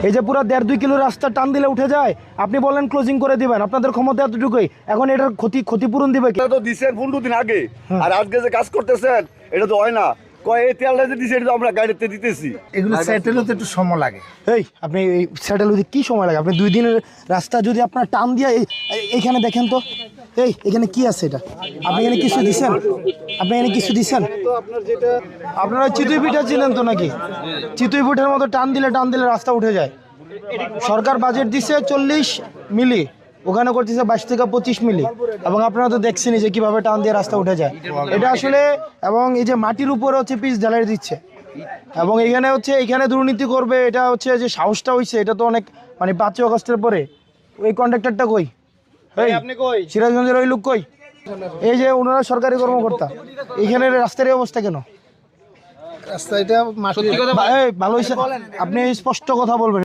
এই যে পুরো 1.5-2 কিলো রাস্তা টান দিলে উঠে যায়, আপনি বলেন ক্লোজিং করে দিবেন, আপনাদের ক্ষমতা এতটুকুই। এখন এটার ক্ষতিপূরণ দিবে কি? তো দিচ্ছেন 15 দিন আগে, আর আজকে যে কাজ করতেছেন এটা তো হয় না। কয় এই তেলটা যে দিচ্ছে এটা তো আমরা গাড়িতে দিতেছি। এগুলো সেটেল হতে একটু সময় লাগে। এই আপনি এই সেটেল হতে কি সময় লাগে? আপনি 2 দিনের রাস্তা যদি আপনার টান দিয়ে এইখানে দেখেন তো, এখানে কি আছে? এটা আপনি এখানে কিছু দিচ্ছেন? আপনি এখানে কিছু দিচ্ছেন? আপনারা চিতুই পিঠা ছিলেন তো নাকি? চিতুই পিঠার মতো টান দিলে রাস্তা উঠে যায়। সরকার বাজেট দিচ্ছে 40 মিলি, ওখানে করতেছে 22 থেকে 25 মিলি, এবং আপনারা তো দেখছেনই যে কিভাবে টান দিয়ে রাস্তা উঠে যায়। এটা আসলে, এবং এই যে মাটির উপরে হচ্ছে পিচ ঢালাই দিচ্ছে, এবং এইখানে দুর্নীতি করবে, এটা হচ্ছে যে সাহসটা হয়েছে, এটা তো অনেক, মানে 5 আগস্টের পরে। ওই কন্ট্রাক্টরটা কই? আপনি কই? সিরাজগঞ্জের ওই লোক কই? এই যে ওনারা সরকারি কর্মকর্তা, এইখানে রাস্তার এই অবস্থা কেন? রাস্তা এটা মাটি ভালো হয়েছে, আপনি স্পষ্ট কথা বলবেন।